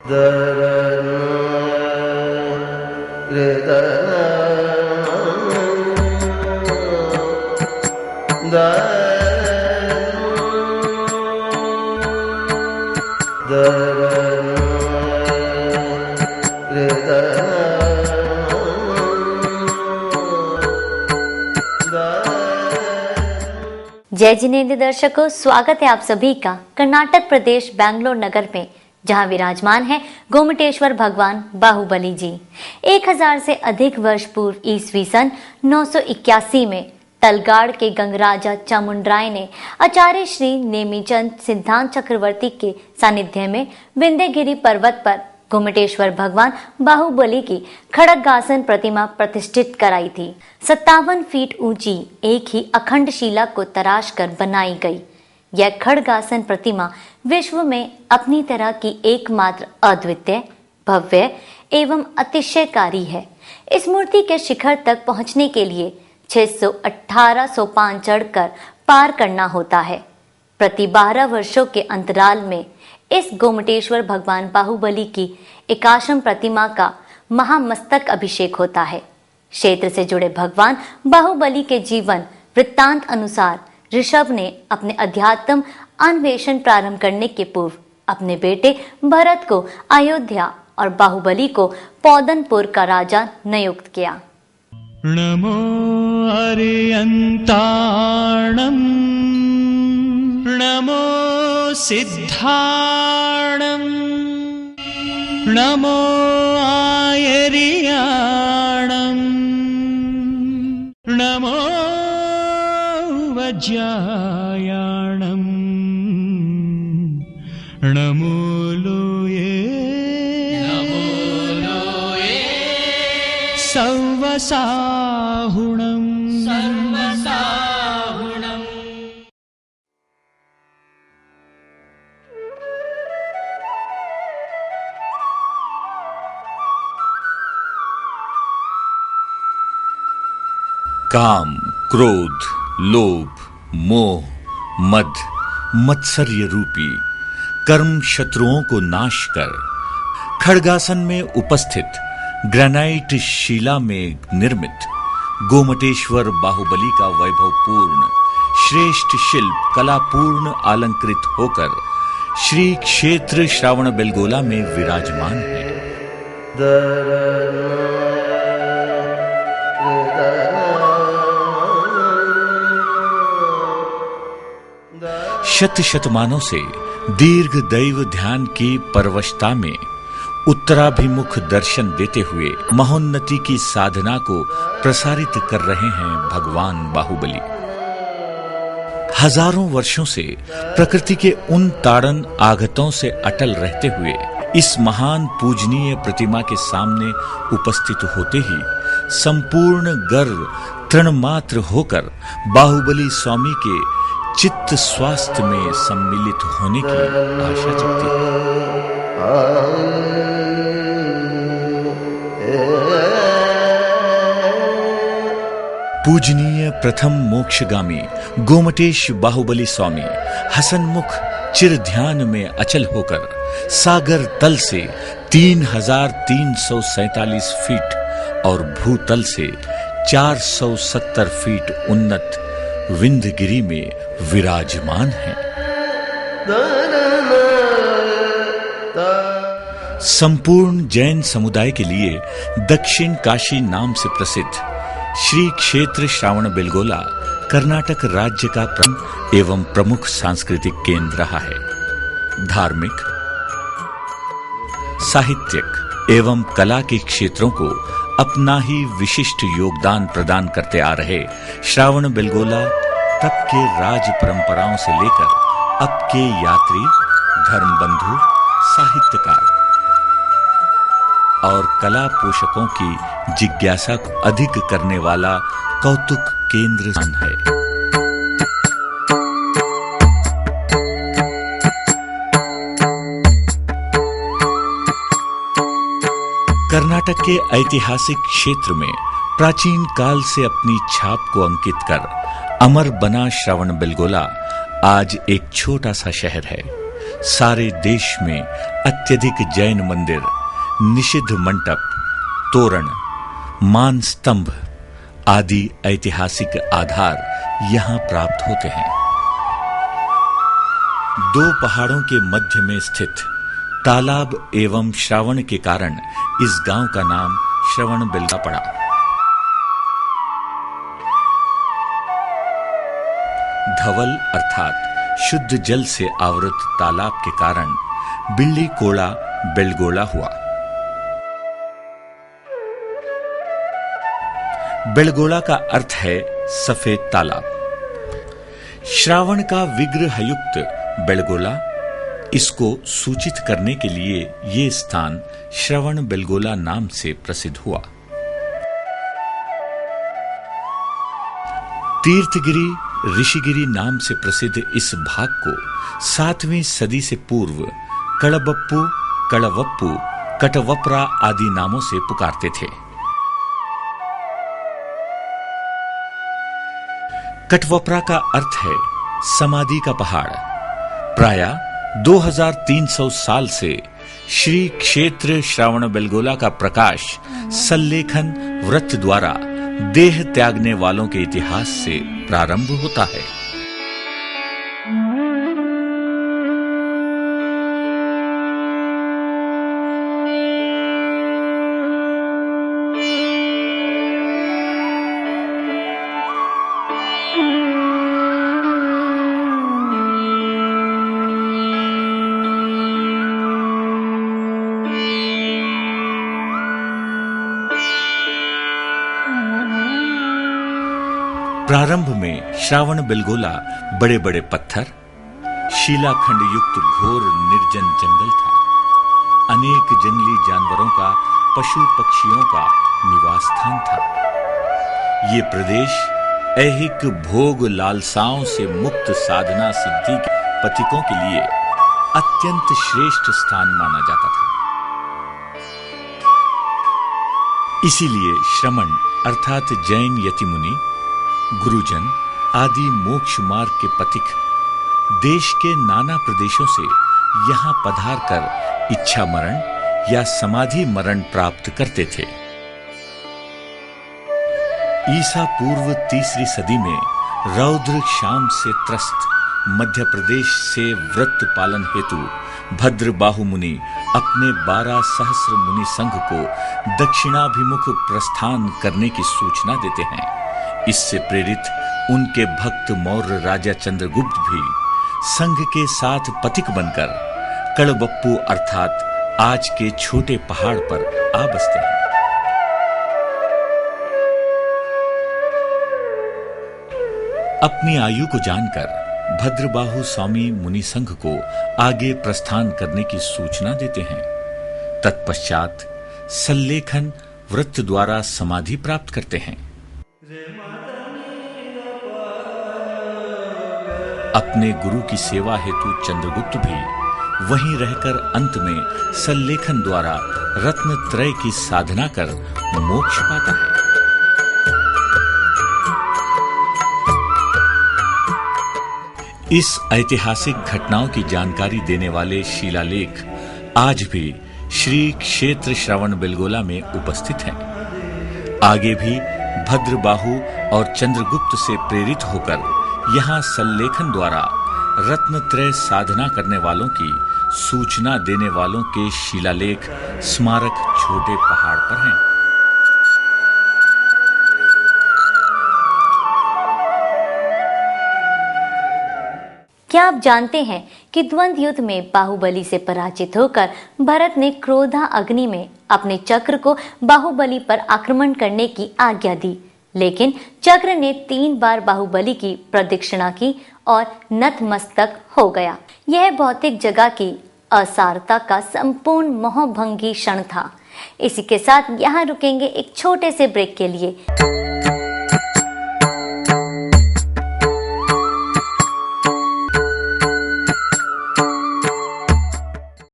जय जिनेंद्र दर्शकों, स्वागत है आप सभी का कर्नाटक प्रदेश बेंगलोर नगर में, जहां विराजमान है गोमटेश्वर भगवान बाहुबली जी। 1000 से अधिक वर्ष पूर्व ईस्वी सन 981 में तलगाड़ के गंगराजा चामुंडराय ने आचार्य श्री नेमीचंद सिद्धांत चक्रवर्ती के सानिध्य में विंध्यगिरि पर्वत पर गोमटेश्वर भगवान बाहुबली की खड़गासन प्रतिमा प्रतिष्ठित कराई थी। 57 फीट ऊंची एक ही अखंड शिला को तराश कर बनाई गई यह खड़गासन प्रतिमा विश्व में अपनी तरह की एकमात्र अद्वितीय, भव्य एवं अतिशयकारी है। इस मूर्ति के शिखर तक पहुंचने के लिए 618 सोपान चढ़कर पार करना होता है। प्रति 12 वर्षों के अंतराल में इस गोमटेश्वर भगवान बाहुबली की एकाश्म प्रतिमा का महामस्तक अभिषेक होता है। क्षेत्र से जुड़े भगवान बाहुबली के जीवन वृत्तांत अनुसार ऋषभ ने अपने अध्यात्म अन्वेषण प्रारंभ करने के पूर्व अपने बेटे भरत को अयोध्या और बाहुबली को पौदनपुर का राजा नियुक्त किया। नमो अरियंताणं नमो सिद्धाणं नमो आयर्याणं नमो वज्रायाणं नमो लोये सर्वसाहुणं काम, क्रोध, लोभ, मोह, मद, मत्सर्य रूपी कर्म शत्रुओं को नाश कर खड़गासन में उपस्थित ग्रेनाइट शिला में निर्मित गोमटेश्वर बाहुबली का वैभवपूर्ण श्रेष्ठ शिल्प कलापूर्ण अलंकृत होकर श्री क्षेत्र श्रावणबेलगोला में विराजमान है। शत शतमानों से दीर्घ दैव ध्यान की परवशता में उत्तराभिमुख दर्शन देते हुए महोन्नति की साधना को प्रसारित कर रहे हैं भगवान बाहुबली। हजारों वर्षों से प्रकृति के उन ताड़न आघातों से अटल रहते हुए इस महान पूजनीय प्रतिमा के सामने उपस्थित होते ही संपूर्ण गर्व तृणमात्र होकर बाहुबली स्वामी के चित्त स्वास्थ्य में सम्मिलित होने की आशा जगती है। पूजनीय प्रथम मोक्षगामी गोमटेश बाहुबली स्वामी हसनमुख चिर ध्यान में अचल होकर सागर तल से 3347 फीट और भूतल से 470 फीट उन्नत विंध्यगिरि में विराजमान है। संपूर्ण जैन समुदाय के लिए दक्षिण काशी नाम से प्रसिद्ध श्री क्षेत्र श्रावणबेलगोला कर्नाटक राज्य का एवं प्रमुख सांस्कृतिक केंद्र रहा है। धार्मिक, साहित्यिक एवं कला के क्षेत्रों को अपना ही विशिष्ट योगदान प्रदान करते आ रहे श्रावणबेलगोला तब के राज परंपराओं से लेकर अब के यात्री, धर्मबंधु, साहित्यकार और कला पोषकों की जिज्ञासा को अधिक करने वाला कौतुक केंद्र है। कर्नाटक के ऐतिहासिक क्षेत्र में प्राचीन काल से अपनी छाप को अंकित कर अमर बना श्रावणबेलगोला आज एक छोटा सा शहर है। सारे देश में अत्यधिक जैन मंदिर, निषिद्ध मंडप, तोरण, मान स्तंभ आदि ऐतिहासिक आधार यहां प्राप्त होते हैं। दो पहाड़ों के मध्य में स्थित तालाब एवं श्रावण के कारण इस गांव का नाम श्रवणबेलगोला पड़ा। धवल अर्थात शुद्ध जल से आवृत तालाब के कारण बिल्ली कोड़ा बेलगोला हुआ। बेलगोला का अर्थ है सफेद तालाब। श्रावण का विग्रहयुक्त बेलगोला, इसको सूचित करने के लिए ये स्थान श्रवणबेलगोला नाम से प्रसिद्ध हुआ। तीर्थगिरी ऋषिगिरी नाम से प्रसिद्ध इस भाग को 7वीं सदी से पूर्व कड़बप्पू, कड़वप्पू, कटवपरा आदि नामों से पुकारते थे। कटवपरा का अर्थ है समाधि का पहाड़। प्रायः 2300 साल से श्री क्षेत्र श्रवणबेलगोला का प्रकाश सल्लेखन व्रत द्वारा देह त्यागने वालों के इतिहास से प्रारंभ होता है। प्रारंभ में श्रवणबेलगोला बड़े बड़े पत्थर, शिलाखंड युक्त घोर निर्जन जंगल था। अनेक जंगली जानवरों का, पशु पक्षियों का निवास स्थान था। ये प्रदेश ऐहिक भोग लालसाओं से मुक्त साधना सिद्धि के पथिकों के लिए अत्यंत श्रेष्ठ स्थान माना जाता था। इसीलिए श्रमण अर्थात जैन यतिमुनि, गुरुजन आदि मोक्ष मार्ग के पथिक देश के नाना प्रदेशों से यहां पधार कर इच्छा मरण या समाधि मरण प्राप्त करते थे। ईसा पूर्व 3री सदी में रौद्र क्षाम से त्रस्त मध्य प्रदेश से व्रत पालन हेतु भद्रबाहु मुनि अपने 12 सहस्र मुनि संघ को दक्षिणाभिमुख प्रस्थान करने की सूचना देते हैं। इससे प्रेरित उनके भक्त मौर्य राजा चंद्रगुप्त भी संघ के साथ पथिक बनकर कड़बप्पू अर्थात आज के छोटे पहाड़ पर आ बसते हैं। अपनी आयु को जानकर भद्रबाहु स्वामी मुनि संघ को आगे प्रस्थान करने की सूचना देते हैं। तत्पश्चात सल्लेखन व्रत द्वारा समाधि प्राप्त करते हैं। अपने गुरु की सेवा हेतु चंद्रगुप्त भी वहीं रहकर अंत में सल्लेखन द्वारा रत्न त्रय की साधना कर मोक्ष पाता है। इस ऐतिहासिक घटनाओं की जानकारी देने वाले शिलालेख आज भी श्री क्षेत्र श्रवणबेलगोला में उपस्थित हैं। आगे भी भद्रबाहु और चंद्रगुप्त से प्रेरित होकर यहां सल्लेखन द्वारा रत्नत्रय साधना करने वालों की सूचना देने वालों के शिलालेख स्मारक छोटे पहाड़ पर हैं। क्या आप जानते हैं कि द्वंद्व युद्ध में बाहुबली से पराजित होकर भरत ने क्रोधा अग्नि में अपने चक्र को बाहुबली पर आक्रमण करने की आज्ञा दी, लेकिन चक्र ने 3 बार बाहुबली की प्रदक्षिणा की और नतमस्तक हो गया। यह भौतिक जगह की असारता का संपूर्ण मोहभंगी क्षण था। इसी के साथ यहाँ रुकेंगे एक छोटे से ब्रेक के लिए।